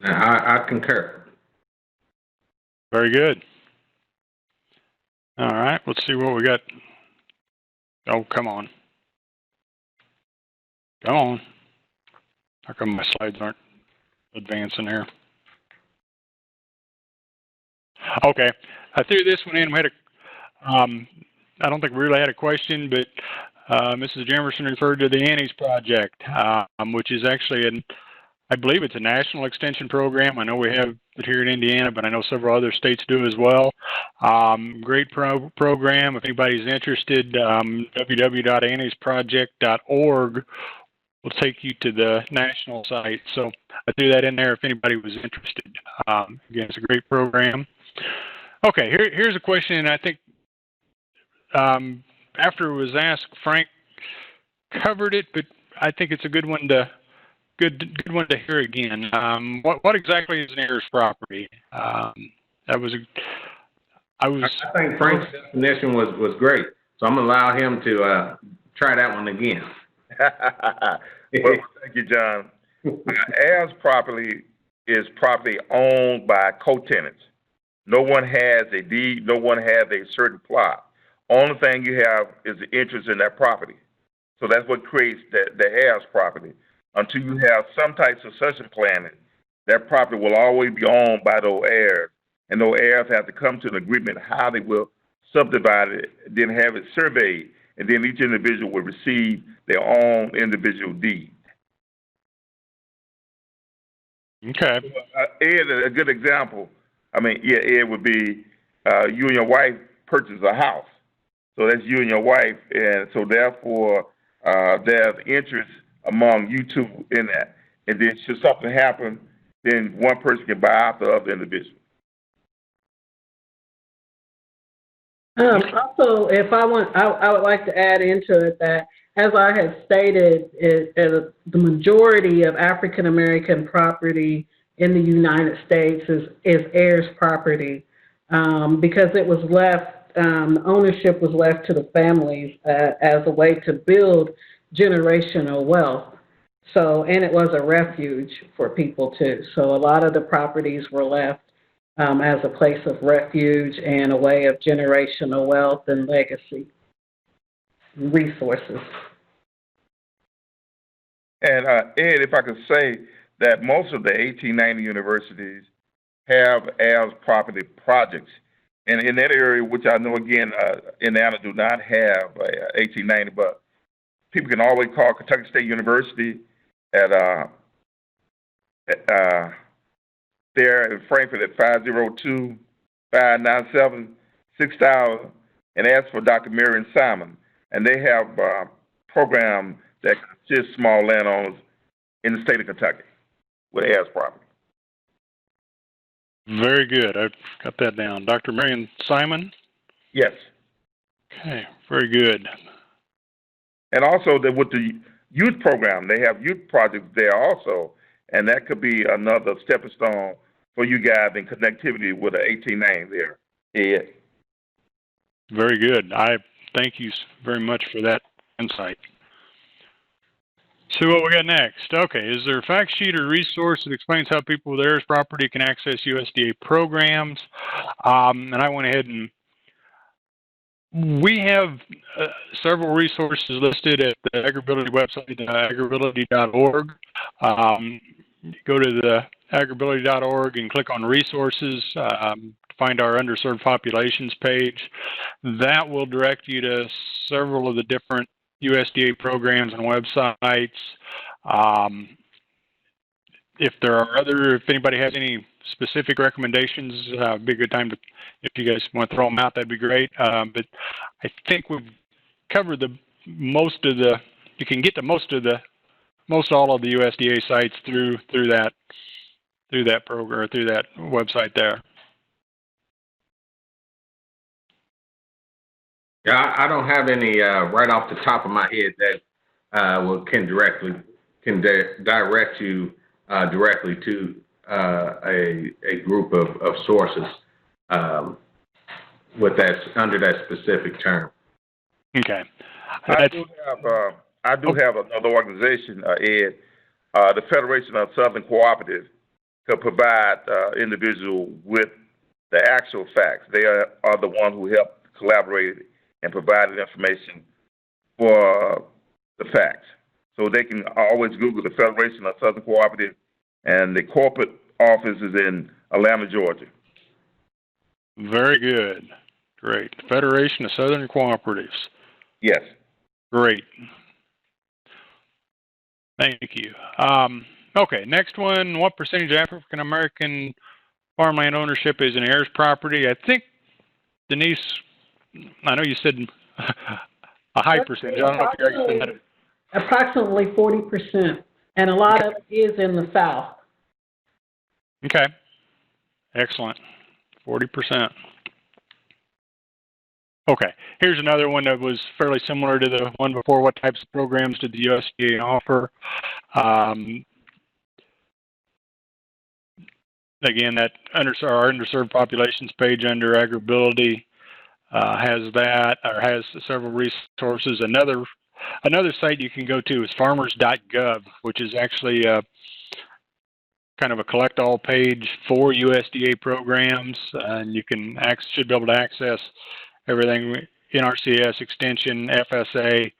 I concur. Very good. All right, let's see what we got. Oh, come on. Come on. How come my slides aren't advancing here? Okay, I threw this one in. We had I don't think we really had a question, but Mrs. Jamerson referred to the Annie's Project, which is actually I believe it's a national extension program. I know we have it here in Indiana, but I know several other states do as well. Great program. If anybody's interested, www.anniesproject.org will take you to the national site. So I threw that in there if anybody was interested. Again, it's a great program. Okay, here's a question, and I think after it was asked, Frank covered it, but I think it's a good one to hear again. What exactly is an heir's property? I think Frank's definition was great, so I'm gonna allow him to try that one again. Well, thank you, John. Heirs property is property owned by co-tenants. No one has a deed. No one has a certain plot. Only thing you have is the interest in that property. So that's what creates the heirs property. Until you have some type of succession planning, that property will always be owned by those heirs. And those heirs have to come to an agreement how they will subdivide it, then have it surveyed, and then each individual will receive their own individual deed. Okay. Ed, a good example. I mean, yeah, Ed would be you and your wife purchase a house. So that's you and your wife, and so therefore there's interest among you two in that. And then should something happen, then one person can buy out the other individual. Also, if I would like to add into it that, as I had stated, the majority of African American property in the United States is heirs property, because it was left, ownership was left to the families as a way to build generational wealth. So, and it was a refuge for people too. So a lot of the properties were left as a place of refuge and a way of generational wealth and legacy resources. And Ed, if I could say that most of the 1890 universities have heirs property projects. And in that area, which I know, again, Indiana do not have 1890, but people can always call Kentucky State University at there in Frankfurt at 502-597-6000 and ask for Dr. Marion Simon. And they have a program that assists small landowners in the state of Kentucky with heirs property. Very good. I've got that down. Dr. Marion Simon? Yes. Okay, very good. And also with the youth program, they have youth projects there also, and that could be another stepping stone for you guys in connectivity with the 1890 there, Ed. Very good. I thank you very much for that insight. So what we got next? Okay, is there a fact sheet or resource that explains how people with heirs property can access USDA programs? And I went ahead and we have several resources listed at the Agrability website, agrability.org. Go to the agrability.org and click on resources, find our underserved populations page. That will direct you to several of the different USDA programs and websites. If anybody has any specific recommendations, be a good time to, if you guys want to throw them out, that'd be great. But I think we've covered most of the, you can get to most all of the USDA sites through that program, or through that website there. Yeah, I don't have any right off the top of my head that can direct you directly to a group of sources with that under that specific term. Okay. I do have another organization, Ed, the Federation of Southern Cooperatives, to provide individuals with the actual facts. They are the ones who help collaborate and provide the information for the facts. So they can always Google the Federation of Southern Cooperatives, and the corporate office is in Atlanta, Georgia. Very good. Great. Federation of Southern Cooperatives. Yes. Great. Thank you. Okay, next one. What percentage of African American farmland ownership is in heirs property? I think, Denise, I know you said a high percentage. I don't know if you already said that. Approximately 40%, and a lot of it is in the South. Okay. Excellent. 40%. Okay. Here's another one that was fairly similar to the one before. What types of programs did the USDA offer? Again, that our underserved populations page under Agrability has that, or has several resources. Another site you can go to is farmers.gov, which is actually kind of a collect-all page for USDA programs, and you should be able to access everything, NRCS, Extension, FSA,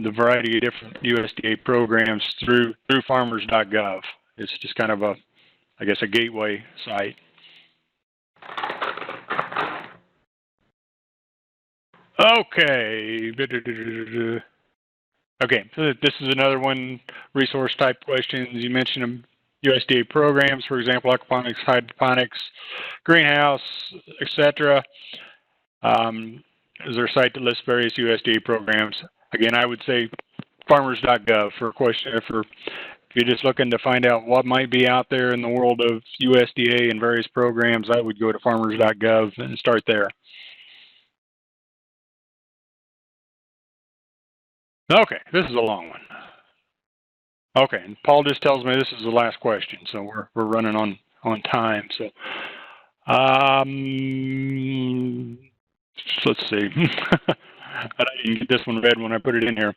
the variety of different USDA programs through farmers.gov. It's just kind of a gateway site. Okay. Okay, so this is another one, resource type questions. You mentioned them, USDA programs, for example, aquaponics, hydroponics, greenhouse, etc. Is there a site that lists various USDA programs? Again, I would say farmers.gov for a question, if you're just looking to find out what might be out there in the world of USDA and various programs, I would go to farmers.gov and start there. Okay, this is a long one. Okay, and Paul just tells me this is the last question, so we're running on time. So, let's see. I didn't get this one read when I put it in here.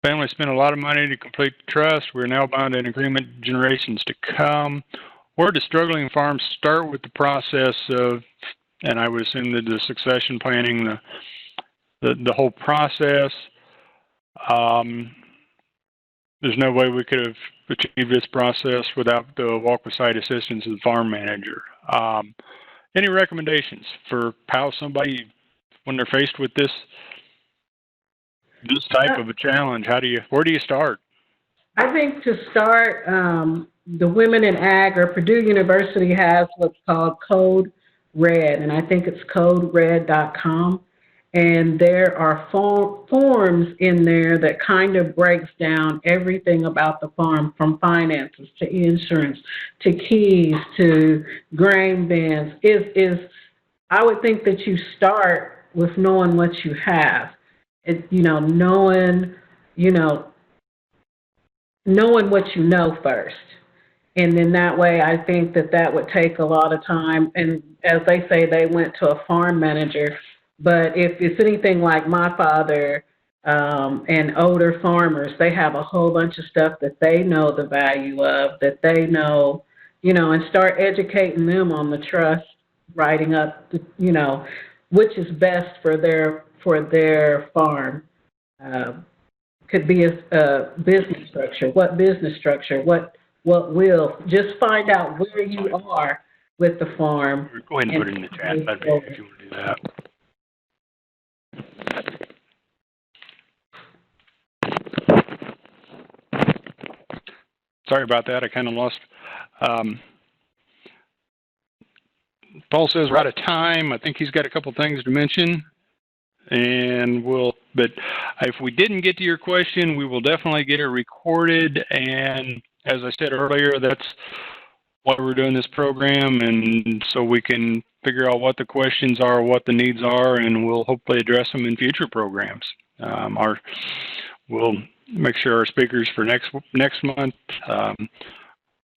Family spent a lot of money to complete the trust. We're now bound in agreement generations to come. Where do struggling farms start with the process of, and I would assume that the succession planning, the whole process? There's no way we could have achieved this process without the walk-beside assistance of the farm manager. Any recommendations for how somebody, when they're faced with this type of a challenge, where do you start? I think to start, the Women in Ag, or Purdue University has what's called Code Red, and I think it's codered.com. And there are forms in there that kind of breaks down everything about the farm, from finances to insurance to keys to grain bins. I would think that you start with knowing what you have. Knowing what you know first. And then that way, I think that would take a lot of time. And as they say, they went to a farm manager. But if it's anything like my father and older farmers, they have a whole bunch of stuff that they know the value of, that they know, and start educating them on the trust, writing up, which is best for their farm. Could be a business structure. What business structure? What will? Just find out where you are with the farm. Go ahead and put it in the chat if you want to do that. Sorry about that. I kind of lost. Paul says we're out of time. I think he's got a couple things to mention. And but if we didn't get to your question, we will definitely get it recorded. And as I said earlier, that's why we're doing this program. And so we can figure out what the questions are, what the needs are, and we'll hopefully address them in future programs. We'll make sure our speakers for next month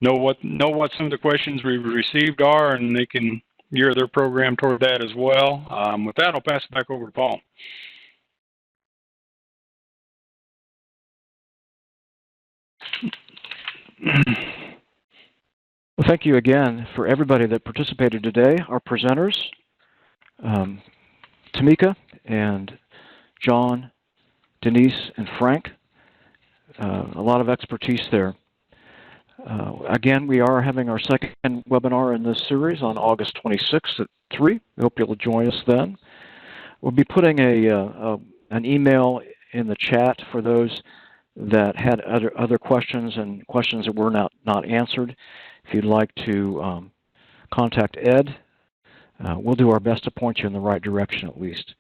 know what some of the questions we've received are, and they can gear their program toward that as well. With that, I'll pass it back over to Paul. Well, thank you again for everybody that participated today. Our presenters, Tamika and John, Denise, and Frank. A lot of expertise there. Again, we are having our second webinar in this series on August 26th at 3. We hope you'll join us then. We'll be putting an email in the chat for those that had other questions and questions that were not answered. If you'd like to contact Ed, we'll do our best to point you in the right direction at least.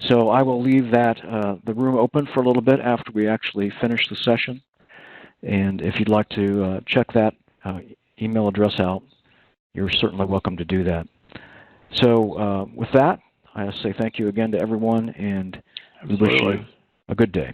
So I will leave the room open for a little bit after we actually finish the session. And if you'd like to check that email address out, you're certainly welcome to do that. So with that, I say thank you again to everyone, and we wish you a good day.